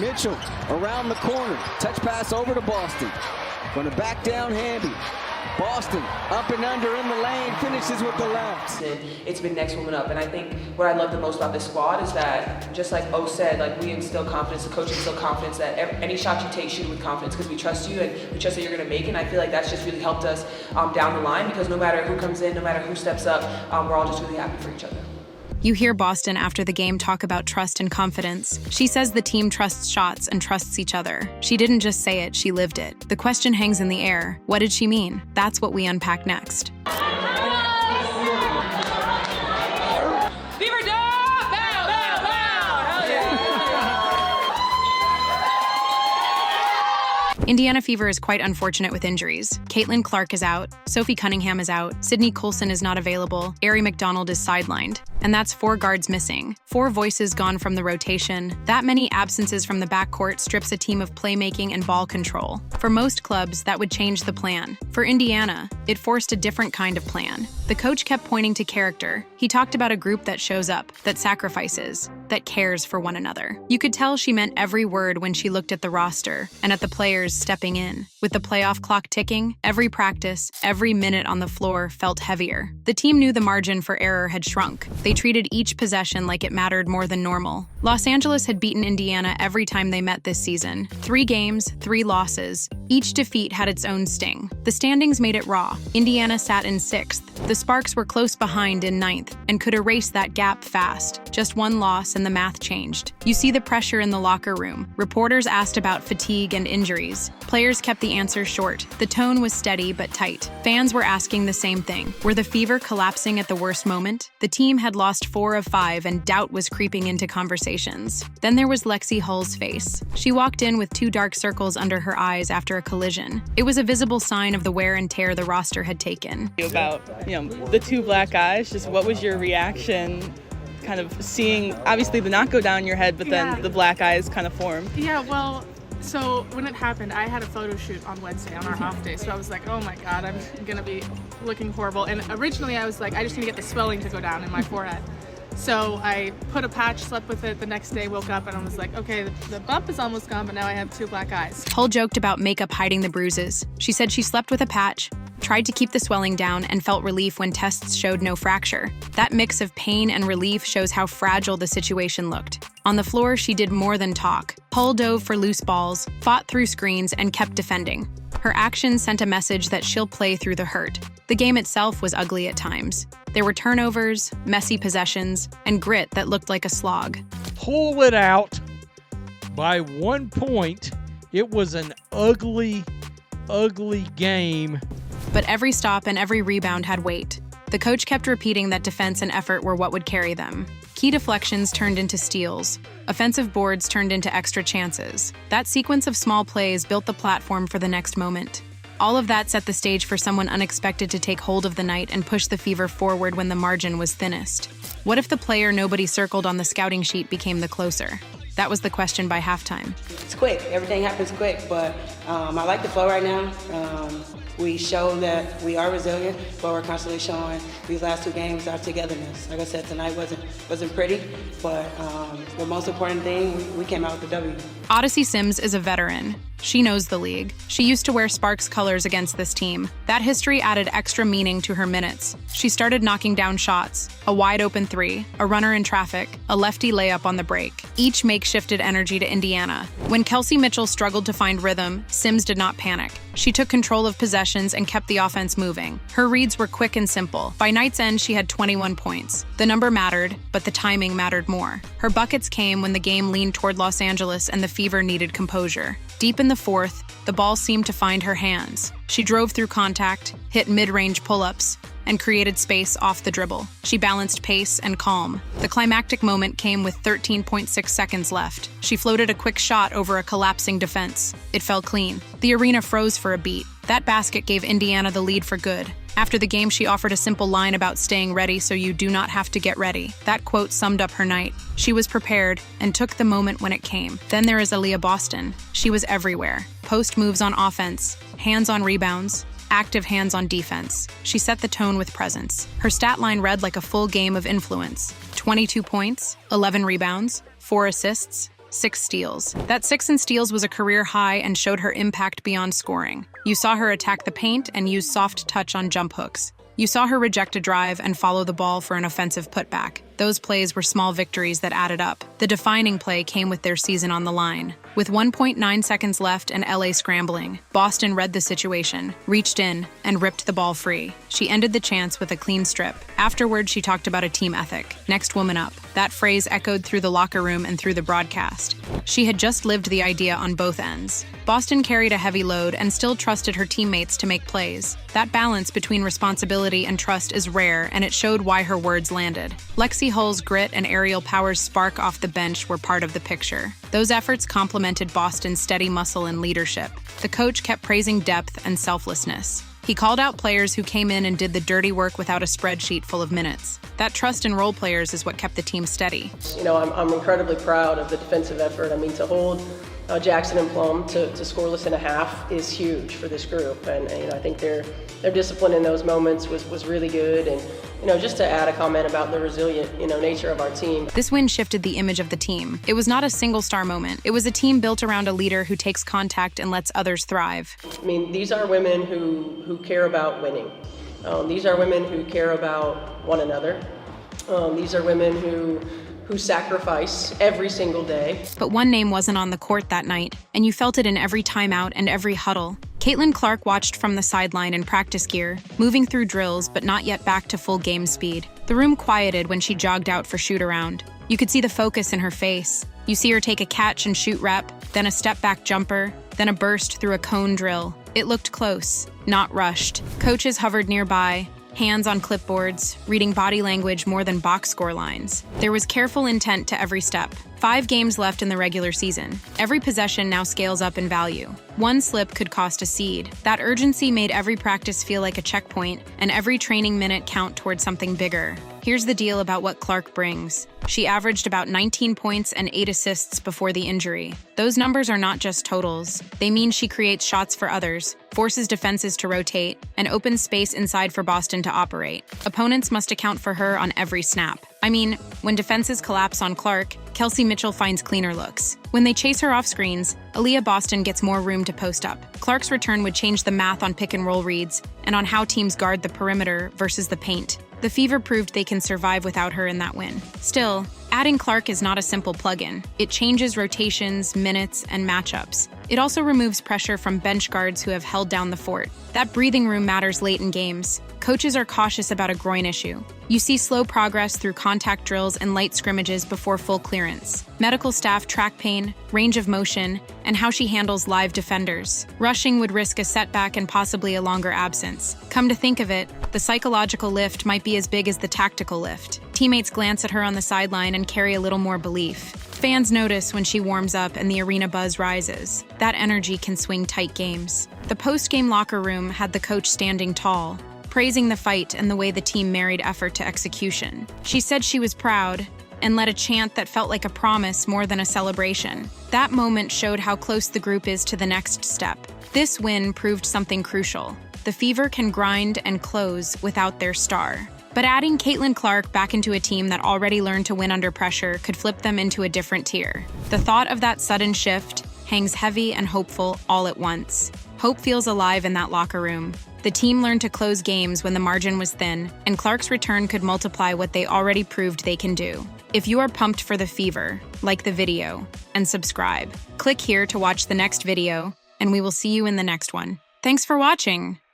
Mitchell around the corner. Touch pass over to Boston. Going to back down Hamby. Boston up and under in the lane, finishes with the left. It's been next woman up, and I think what I love the most about this squad is that, just like O said, like we instill confidence, the coach instills confidence that any shot you take, shoot it with confidence because we trust you and we trust that you're going to make it. And I feel like that's just really helped us down the line because no matter who comes in, no matter who steps up, we're all just really happy for each other. You hear Boston after the game talk about trust and confidence. She says the team trusts shots and trusts each other. She didn't just say it, she lived it. The question hangs in the air. What did she mean? That's what we unpack next. Indiana Fever is quite unfortunate with injuries. Caitlin Clark is out, Sophie Cunningham is out, Sydney Coulson is not available, Ari McDonald is sidelined. And that's 4 guards missing, 4 voices gone from the rotation. That many absences from the backcourt strips a team of playmaking and ball control. For most clubs, that would change the plan. For Indiana, it forced a different kind of plan. The coach kept pointing to character. He talked about a group that shows up, that sacrifices, that cares for one another. You could tell she meant every word when she looked at the roster and at the players stepping in. With the playoff clock ticking, every practice, every minute on the floor felt heavier. The team knew the margin for error had shrunk. They treated each possession like it mattered more than normal. Los Angeles had beaten Indiana every time they met this season. 3 games, 3 losses. Each defeat had its own sting. The standings made it raw. Indiana sat in 6th. The Sparks were close behind in 9th and could erase that gap fast. Just 1 loss and the math changed. You see the pressure in the locker room. Reporters asked about fatigue and injuries. Players kept the answers short. The tone was steady but tight. Fans were asking the same thing. Were the Fever collapsing at the worst moment? The team had lost 4 of 5 and doubt was creeping into conversations. Then there was Lexi Hull's face. She walked in with 2 dark circles under her eyes after a collision. It was a visible sign of the wear and tear the roster had taken. About, the 2 black eyes, just what was your reaction kind of seeing, obviously the knot go down your head, but then the black eyes kind of form? Yeah, well, so when it happened, I had a photo shoot on Wednesday on our off day, so I was like, oh my God, I'm gonna be looking horrible. And originally I was like, I just need to get the swelling to go down in my forehead. So I put a patch, slept with it the next day, woke up, and I was like, okay, the bump is almost gone, but now I have 2 black eyes. Hull joked about makeup hiding the bruises. She said she slept with a patch, tried to keep the swelling down, and felt relief when tests showed no fracture. That mix of pain and relief shows how fragile the situation looked. On the floor, she did more than talk. Hull dove for loose balls, fought through screens, and kept defending. Her actions sent a message that she'll play through the hurt. The game itself was ugly at times. There were turnovers, messy possessions, and grit that looked like a slog. Pull it out by 1 point. It was an ugly, ugly game. But every stop and every rebound had weight. The coach kept repeating that defense and effort were what would carry them. Key deflections turned into steals. Offensive boards turned into extra chances. That sequence of small plays built the platform for the next moment. All of that set the stage for someone unexpected to take hold of the night and push the Fever forward when the margin was thinnest. What if the player nobody circled on the scouting sheet became the closer? That was the question by halftime. It's quick. Everything happens quick, but I like the flow right now. We show that we are resilient, but we're constantly showing these last 2 games our togetherness. Like I said, tonight wasn't pretty, but the most important thing, we came out with the W. Odyssey Sims is a veteran. She knows the league. She used to wear Sparks colors against this team. That history added extra meaning to her minutes. She started knocking down shots, a wide open 3, a runner in traffic, a lefty layup on the break. Each make shifted energy to Indiana. When Kelsey Mitchell struggled to find rhythm, Sims did not panic. She took control of possessions and kept the offense moving. Her reads were quick and simple. By night's end, she had 21 points. The number mattered, but the timing mattered more. Her buckets came when the game leaned toward Los Angeles and the Fever needed composure. Deep in the 4th, the ball seemed to find her hands. She drove through contact, hit mid-range pull-ups, and created space off the dribble. She balanced pace and calm. The climactic moment came with 13.6 seconds left. She floated a quick shot over a collapsing defense. It fell clean. The arena froze for a beat. That basket gave Indiana the lead for good. After the game, she offered a simple line about staying ready so you do not have to get ready. That quote summed up her night. She was prepared and took the moment when it came. Then there is Aliyah Boston. She was everywhere. Post moves on offense, hands on rebounds, active hands on defense. She set the tone with presence. Her stat line read like a full game of influence. 22 points, 11 rebounds, 4 assists, 6 steals. That 6 in steals was a career high and showed her impact beyond scoring. You saw her attack the paint and use soft touch on jump hooks. You saw her reject a drive and follow the ball for an offensive putback. Those plays were small victories that added up. The defining play came with their season on the line. With 1.9 seconds left and LA scrambling, Boston read the situation, reached in, and ripped the ball free. She ended the chance with a clean strip. Afterward, she talked about a team ethic. Next woman up. That phrase echoed through the locker room and through the broadcast. She had just lived the idea on both ends. Boston carried a heavy load and still trusted her teammates to make plays. That balance between responsibility and trust is rare, and it showed why her words landed. Lexi Hull's grit and Ariel Power's spark off the bench were part of the picture. Those efforts complemented Boston's steady muscle and leadership. The coach kept praising depth and selflessness. He called out players who came in and did the dirty work without a spreadsheet full of minutes. That trust in role players is what kept the team steady. You know, I'm incredibly proud of the defensive effort. I mean, to hold Jackson and Plum to scoreless in a half is huge for this group, and you know, I think their discipline in those moments was really good. And you know, just to add a comment about the resilient nature of our team. This win shifted the image of the team. It was not a single star moment. It was a team built around a leader who takes contact and lets others thrive. I mean, these are women who care about winning. These are women who care about one another. These are women who sacrifice every single day. But one name wasn't on the court that night, and you felt it in every timeout and every huddle. Caitlin Clark watched from the sideline in practice gear, moving through drills but not yet back to full game speed. The room quieted when she jogged out for shoot-around. You could see the focus in her face. You see her take a catch and shoot rep, then a step-back jumper, then a burst through a cone drill. It looked close, not rushed. Coaches hovered nearby, hands on clipboards, reading body language more than box score lines. There was careful intent to every step. 5 games left in the regular season. Every possession now scales up in value. One slip could cost a seed. That urgency made every practice feel like a checkpoint, and every training minute count toward something bigger. Here's the deal about what Clark brings. She averaged about 19 points and 8 assists before the injury. Those numbers are not just totals. They mean she creates shots for others, forces defenses to rotate, and opens space inside for Boston to operate. Opponents must account for her on every snap. I mean, when defenses collapse on Clark, Kelsey Mitchell finds cleaner looks. When they chase her off screens, Aliyah Boston gets more room to post up. Clark's return would change the math on pick-and-roll reads and on how teams guard the perimeter versus the paint. The Fever proved they can survive without her in that win. Still, adding Clark is not a simple plug-in. It changes rotations, minutes, and matchups. It also removes pressure from bench guards who have held down the fort. That breathing room matters late in games. Coaches are cautious about a groin issue. You see slow progress through contact drills and light scrimmages before full clearance. Medical staff track pain, range of motion, and how she handles live defenders. Rushing would risk a setback and possibly a longer absence. Come to think of it, the psychological lift might be as big as the tactical lift. Teammates glance at her on the sideline and carry a little more belief. Fans notice when she warms up and the arena buzz rises. That energy can swing tight games. The post-game locker room had the coach standing tall, praising the fight and the way the team married effort to execution. She said she was proud and led a chant that felt like a promise more than a celebration. That moment showed how close the group is to the next step. This win proved something crucial. The Fever can grind and close without their star. But adding Caitlin Clark back into a team that already learned to win under pressure could flip them into a different tier. The thought of that sudden shift hangs heavy and hopeful all at once. Hope feels alive in that locker room. The team learned to close games when the margin was thin, and Clark's return could multiply what they already proved they can do. If you are pumped for the Fever, like the video and subscribe. Click here to watch the next video, and we will see you in the next one. Thanks for watching.